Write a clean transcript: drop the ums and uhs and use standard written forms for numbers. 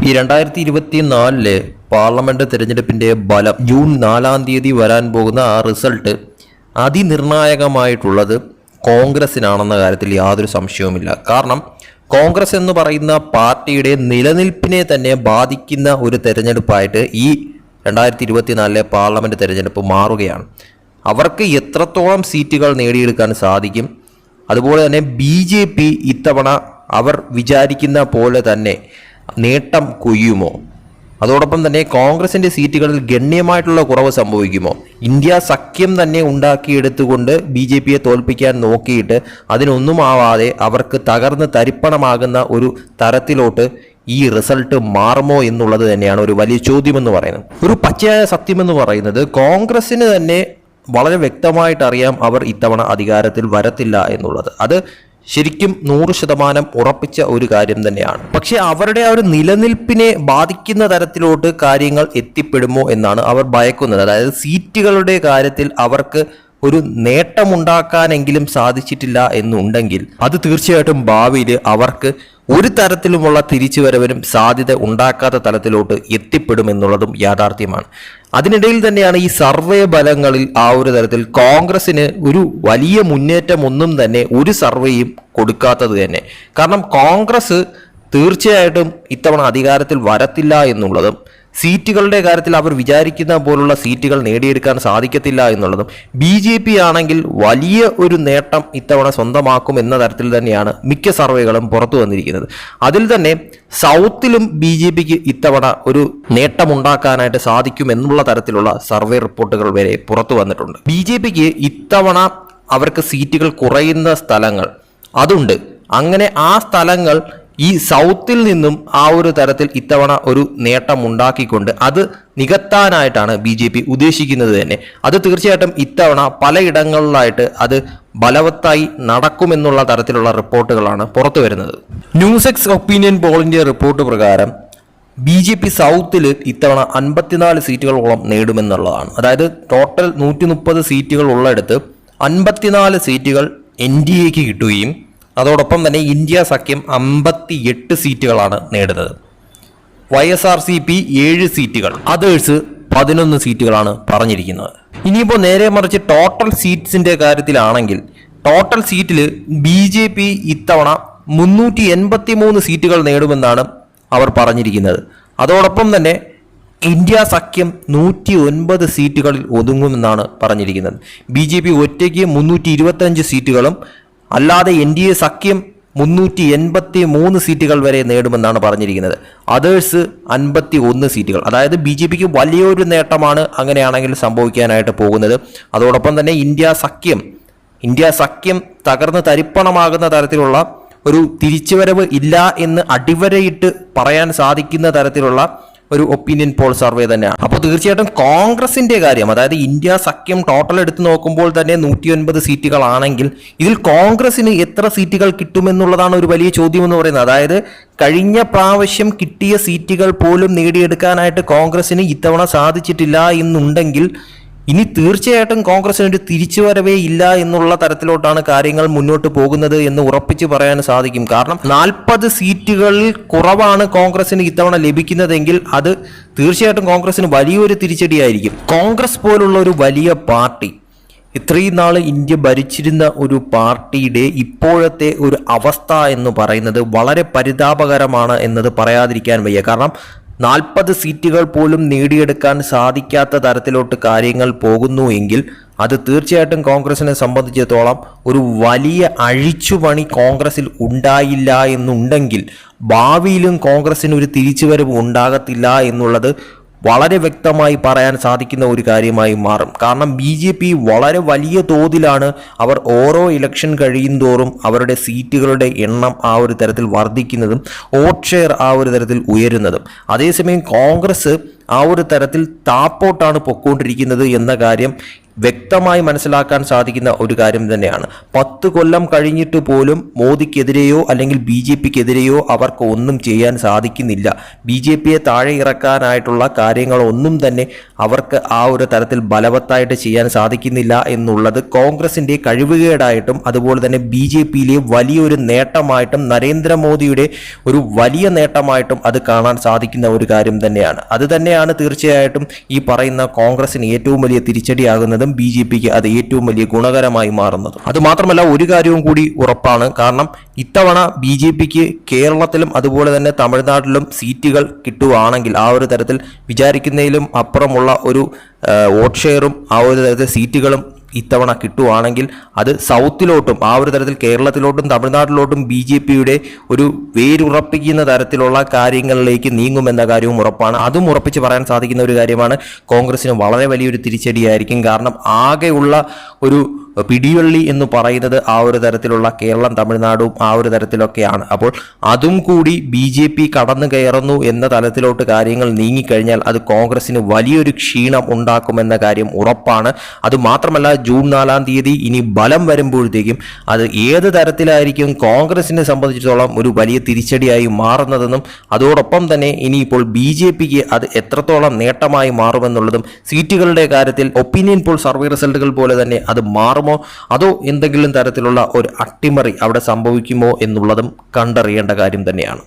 ഈ 2024 പാർലമെന്റ് തെരഞ്ഞെടുപ്പിന്റെ ഫലം ജൂൺ 4 വരാൻ പോകുന്ന ആ റിസൾട്ട് അതിനിർണായകമായിട്ടുള്ളത് കോൺഗ്രസിനാണെന്ന കാര്യത്തിൽ യാതൊരു സംശയവുമില്ല. കാരണം കോൺഗ്രസ് എന്ന് പറയുന്ന പാർട്ടിയുടെ നിലനിൽപ്പിനെ തന്നെ ബാധിക്കുന്ന ഒരു തെരഞ്ഞെടുപ്പായിട്ട് ഈ 2024 പാർലമെന്റ് തെരഞ്ഞെടുപ്പ് മാറുകയാണ്. അവർക്ക് എത്രത്തോളം സീറ്റുകൾ നേടിയെടുക്കാൻ സാധിക്കും, അതുപോലെ തന്നെ BJP ഇത്തവണ അവർ വിചാരിക്കുന്ന പോലെ തന്നെ നേട്ടം കൊയ്യുമോ, അതോടൊപ്പം തന്നെ കോൺഗ്രസിൻ്റെ സീറ്റുകളിൽ ഗണ്യമായിട്ടുള്ള കുറവ് സംഭവിക്കുമോ, ഇന്ത്യ സഖ്യം തന്നെ ഉണ്ടാക്കിയെടുത്തുകൊണ്ട് BJPയെ തോൽപ്പിക്കാൻ നോക്കിയിട്ട് അതിനൊന്നും ആവാതെ അവർക്ക് തകർന്ന് തരിപ്പണമാകുന്ന ഒരു തരത്തിലോട്ട് ഈ റിസൾട്ട് മാറുമോ എന്നുള്ളത് തന്നെയാണ് ഒരു വലിയ ചോദ്യമെന്ന് പറയുന്നത്. ഒരു പച്ചയായ സത്യമെന്ന് പറയുന്നത് കോൺഗ്രസിന് തന്നെ വളരെ വ്യക്തമായിട്ട് അറിയാം അവർ ഇത്തവണ അധികാരത്തിൽ വരത്തില്ല എന്നുള്ളത്. അത് ശരിക്കും 100% ഉറപ്പിച്ച ഒരു കാര്യം തന്നെയാണ്. പക്ഷെ അവരുടെ ആ ഒരു നിലനിൽപ്പിനെ ബാധിക്കുന്ന തരത്തിലോട്ട് കാര്യങ്ങൾ എത്തിപ്പെടുമോ എന്നാണ് അവർ ഭയക്കുന്നത്. അതായത് സീറ്റുകളുടെ കാര്യത്തിൽ അവർക്ക് ഒരു നേട്ടമുണ്ടാക്കാനെങ്കിലും സാധിച്ചിട്ടില്ല എന്നുണ്ടെങ്കിൽ അത് തീർച്ചയായിട്ടും ഭാവിയിൽ അവർക്ക് ഒരു തരത്തിലുമുള്ള തിരിച്ചുവരവിനും സാധ്യത ഉണ്ടാക്കാത്ത തലത്തിലോട്ട് എത്തിപ്പെടുമെന്നുള്ളതും യാഥാർത്ഥ്യമാണ്. അതിനിടയിൽ തന്നെയാണ് ഈ സർവേ ഫലങ്ങളിൽ ആ ഒരു തരത്തിൽ കോൺഗ്രസിന് ഒരു വലിയ മുന്നേറ്റം ഒന്നും തന്നെ ഒരു സർവേയും കൊടുക്കാത്തത് തന്നെ. കാരണം കോൺഗ്രസ് തീർച്ചയായിട്ടും ഇത്തവണ അധികാരത്തിൽ വരത്തില്ല എന്നുള്ളതും സീറ്റുകളുടെ കാര്യത്തിൽ അവർ വിചാരിക്കുന്ന പോലുള്ള സീറ്റുകൾ നേടിയെടുക്കാൻ സാധിക്കത്തില്ല എന്നുള്ളതും BJP ആണെങ്കിൽ വലിയ ഒരു നേട്ടം ഇത്തവണ സ്വന്തമാക്കും എന്ന തരത്തിൽ തന്നെയാണ് മിക്ക സർവേകളും പുറത്തു വന്നിരിക്കുന്നത്. അതിൽ തന്നെ സൗത്തിലും BJPക്ക് ഇത്തവണ ഒരു നേട്ടമുണ്ടാക്കാനായിട്ട് സാധിക്കും എന്നുള്ള തരത്തിലുള്ള സർവേ റിപ്പോർട്ടുകൾ വരെ പുറത്തു വന്നിട്ടുണ്ട്. BJPക്ക് ഇത്തവണ അവർക്ക് സീറ്റുകൾ കുറയുന്ന സ്ഥലങ്ങൾ അതുണ്ട്. അങ്ങനെ ആ സ്ഥലങ്ങൾ ഈ സൗത്തിൽ നിന്നും ആ ഒരു തരത്തിൽ ഇത്തവണ ഒരു നേട്ടം ഉണ്ടാക്കിക്കൊണ്ട് അത് നികത്താനായിട്ടാണ് BJP ഉദ്ദേശിക്കുന്നത് തന്നെ. അത് തീർച്ചയായിട്ടും ഇത്തവണ പലയിടങ്ങളിലായിട്ട് അത് ബലവത്തായി നടക്കുമെന്നുള്ള തരത്തിലുള്ള റിപ്പോർട്ടുകളാണ് പുറത്തു വരുന്നത്. ന്യൂസ് ഒപ്പീനിയൻ പോളിന്റെ റിപ്പോർട്ട് പ്രകാരം BJP സൗത്തിൽ ഇത്തവണ 54 സീറ്റുകളോളം നേടുമെന്നുള്ളതാണ്. അതായത് ടോട്ടൽ 130 സീറ്റുകൾ ഉള്ളിടത്ത് 54 സീറ്റുകൾ NDAക്ക് കിട്ടുകയും അതോടൊപ്പം തന്നെ ഇന്ത്യ സഖ്യം 58 സീറ്റുകളാണ് നേടുന്നത്. YSRCP 7 സീറ്റുകൾ, അതേഴ്സ് 11 സീറ്റുകളാണ് പറഞ്ഞിരിക്കുന്നത്. ഇനിയിപ്പോൾ നേരെ മറിച്ച് ടോട്ടൽ സീറ്റ്സിന്റെ കാര്യത്തിലാണെങ്കിൽ ടോട്ടൽ സീറ്റിൽ BJP ഇത്തവണ 383 സീറ്റുകൾ നേടുമെന്നാണ് അവർ പറഞ്ഞിരിക്കുന്നത്. അതോടൊപ്പം തന്നെ ഇന്ത്യ സഖ്യം 109 സീറ്റുകളിൽ ഒതുങ്ങുമെന്നാണ് പറഞ്ഞിരിക്കുന്നത്. BJP ഒറ്റയ്ക്ക് 325 സീറ്റുകളും അല്ലാതെ NDA സഖ്യം 383 സീറ്റുകൾ വരെ നേടുമെന്നാണ് പറഞ്ഞിരിക്കുന്നത്. അതേഴ്സ് 51 സീറ്റുകൾ. അതായത് BJPക്ക് വലിയൊരു നേട്ടമാണ് അങ്ങനെയാണെങ്കിൽ സംഭവിക്കാനായിട്ട് പോകുന്നത്. അതോടൊപ്പം തന്നെ ഇന്ത്യ സഖ്യം തകർന്ന് തരിപ്പണമാകുന്ന തരത്തിലുള്ള ഒരു തിരിച്ചുവരവ് ഇല്ല എന്ന് അടിവരയിട്ട് പറയാൻ സാധിക്കുന്ന തരത്തിലുള്ള ഒരു ഒപ്പീനിയൻ പോൾ സർവേ തന്നെയാണ്. അപ്പോൾ തീർച്ചയായിട്ടും കോൺഗ്രസിന്റെ കാര്യം, അതായത് ഇന്ത്യ സഖ്യം ടോട്ടൽ എടുത്ത് നോക്കുമ്പോൾ തന്നെ 109 സീറ്റുകളാണെങ്കിൽ ഇതിൽ കോൺഗ്രസിന് എത്ര സീറ്റുകൾ കിട്ടുമെന്നുള്ളതാണ് ഒരു വലിയ ചോദ്യം എന്ന് പറയുന്നത്. അതായത് കഴിഞ്ഞ പ്രാവശ്യം കിട്ടിയ സീറ്റുകൾ പോലും നേടിയെടുക്കാനായിട്ട് കോൺഗ്രസിന് ഇത്തവണ സാധിച്ചിട്ടില്ല എന്നുണ്ടെങ്കിൽ ഇനി തീർച്ചയായിട്ടും കോൺഗ്രസിന് ഒരു തിരിച്ചുവരവേ ഇല്ല എന്നുള്ള തരത്തിലോട്ടാണ് കാര്യങ്ങൾ മുന്നോട്ട് പോകുന്നത് എന്ന് ഉറപ്പിച്ച് പറയാൻ സാധിക്കും. കാരണം 40 സീറ്റുകളിൽ കുറവാണ് കോൺഗ്രസിന് ഇത്തവണ ലഭിക്കുന്നതെങ്കിൽ അത് തീർച്ചയായിട്ടും കോൺഗ്രസിന് വലിയൊരു തിരിച്ചടിയായിരിക്കും. കോൺഗ്രസ് പോലുള്ള ഒരു വലിയ പാർട്ടി, ഇത്രയും നാൾ ഇന്ത്യ ഭരിച്ചിരുന്ന ഒരു പാർട്ടിയുടെ ഇപ്പോഴത്തെ ഒരു അവസ്ഥ എന്ന് പറയുന്നത് വളരെ പരിതാപകരമാണ് എന്നത് പറയാതിരിക്കാൻ വയ്യ. കാരണം 40 സീറ്റുകൾ പോലും നേടിയെടുക്കാൻ സാധിക്കാത്ത തരത്തിലോട്ട് കാര്യങ്ങൾ പോകുന്നു എങ്കിൽ അത് തീർച്ചയായിട്ടും കോൺഗ്രസിനെ സംബന്ധിച്ചിടത്തോളം ഒരു വലിയ അഴിച്ചുപണി കോൺഗ്രസിൽ ഉണ്ടായില്ല എന്നുണ്ടെങ്കിൽ ഭാവിയിലും കോൺഗ്രസിന് ഒരു തിരിച്ചുവരവ് ഉണ്ടാകത്തില്ല എന്നുള്ളത് വളരെ വ്യക്തമായി പറയാൻ സാധിക്കുന്ന ഒരു കാര്യമായി മാറും. കാരണം BJP വളരെ വലിയ തോതിലാണ് അവർ ഓരോ ഇലക്ഷൻ കഴിയുന്തോറും അവരുടെ സീറ്റുകളുടെ എണ്ണം ആ ഒരു തരത്തിൽ വർദ്ധിക്കുന്നതും വോട്ട് ഷെയർ ആ ഒരു തരത്തിൽ ഉയരുന്നതും. അതേസമയം കോൺഗ്രസ് ആ ഒരു തരത്തിൽ താപ്പോട്ടാണ് പൊക്കോണ്ടിരിക്കുന്നത് എന്ന കാര്യം വ്യക്തമായി മനസ്സിലാക്കാൻ സാധിക്കുന്ന ഒരു കാര്യം തന്നെയാണ്. 10 കൊല്ലം കഴിഞ്ഞിട്ട് പോലും മോദിക്കെതിരെയോ അല്ലെങ്കിൽ BJPക്കെതിരെയോ അവർക്ക് ഒന്നും ചെയ്യാൻ സാധിക്കുന്നില്ല. BJPയെ താഴെ ഇറക്കാനായിട്ടുള്ള കാര്യങ്ങളൊന്നും തന്നെ അവർക്ക് ആ ഒരു തരത്തിൽ ബലവത്തായിട്ട് ചെയ്യാൻ സാധിക്കുന്നില്ല എന്നുള്ളത് കോൺഗ്രസിൻ്റെ കഴിവുകേടായിട്ടും അതുപോലെ തന്നെ BJPയിലെ വലിയൊരു നേട്ടമായിട്ടും നരേന്ദ്രമോദിയുടെ ഒരു വലിയ നേട്ടമായിട്ടും അത് കാണാൻ സാധിക്കുന്ന ഒരു കാര്യം തന്നെയാണ്. അത് തന്നെയാണ് തീർച്ചയായിട്ടും ഈ പറയുന്ന കോൺഗ്രസിന് ഏറ്റവും വലിയ തിരിച്ചടിയാകുന്നത്. BJPക്ക് അത് ഏറ്റവും വലിയ ഗുണകരമായി മാറുന്നത്. അതുമാത്രമല്ല ഒരു കാര്യവും കൂടി ഉറപ്പാണ്. കാരണം ഇത്തവണ BJPക്ക് കേരളത്തിലും അതുപോലെ തന്നെ തമിഴ്നാട്ടിലും സീറ്റുകൾ കിട്ടുവാണെങ്കിൽ ആ ഒരു തരത്തിൽ വിചാരിക്കുന്നതിലും അപ്പുറമുള്ള ഒരു വോട്ട് ഷെയറും ആ ഒരു തരത്തിൽ സീറ്റുകളും ഇത്തവണ കിട്ടുവാണെങ്കിൽ അത് സൗത്തിലോട്ടും ആ ഒരു തരത്തിൽ കേരളത്തിലോട്ടും തമിഴ്നാട്ടിലോട്ടും BJPയുടെ ഒരു വേരുറപ്പിക്കുന്ന തരത്തിലുള്ള കാര്യങ്ങളിലേക്ക് നീങ്ങുമെന്ന കാര്യവും ഉറപ്പാണ്. അതും ഉറപ്പിച്ച് പറയാൻ സാധിക്കുന്ന ഒരു കാര്യമാണ്. കോൺഗ്രസിന് വളരെ വലിയൊരു തിരിച്ചടിയായിരിക്കും. കാരണം ആകെയുള്ള ഒരു പിടിവള്ളി എന്ന് പറയുന്നത് ആ ഒരു തരത്തിലുള്ള കേരളം തമിഴ്നാടും ആ ഒരു തരത്തിലൊക്കെയാണ്. അപ്പോൾ അതും കൂടി BJP കടന്നു കയറുന്നു എന്ന തലത്തിലോട്ട് കാര്യങ്ങൾ നീങ്ങിക്കഴിഞ്ഞാൽ അത് കോൺഗ്രസിന് വലിയൊരു ക്ഷീണം ഉണ്ടാക്കുമെന്ന കാര്യം ഉറപ്പാണ്. അതുമാത്രമല്ല ജൂൺ 4-ാം തീയതി ഇനി ബലം വരുമ്പോഴത്തേക്കും അത് ഏത് തരത്തിലായിരിക്കും കോൺഗ്രസിനെ സംബന്ധിച്ചിടത്തോളം ഒരു വലിയ തിരിച്ചടിയായി മാറുന്നതെന്നും അതോടൊപ്പം തന്നെ ഇനിയിപ്പോൾ BJPക്ക് അത് എത്രത്തോളം നേട്ടമായി മാറുമെന്നുള്ളതും സീറ്റുകളുടെ കാര്യത്തിൽ ഒപ്പീനിയൻ പോൾ സർവേ റിസൾട്ടുകൾ പോലെ തന്നെ അത് മാറും അതോ എന്തെങ്കിലും തരത്തിലുള്ള ഒരു അട്ടിമറി അവിടെ സംഭവിക്കുമോ എന്നുള്ളതും കണ്ടറിയേണ്ട കാര്യം തന്നെയാണ്.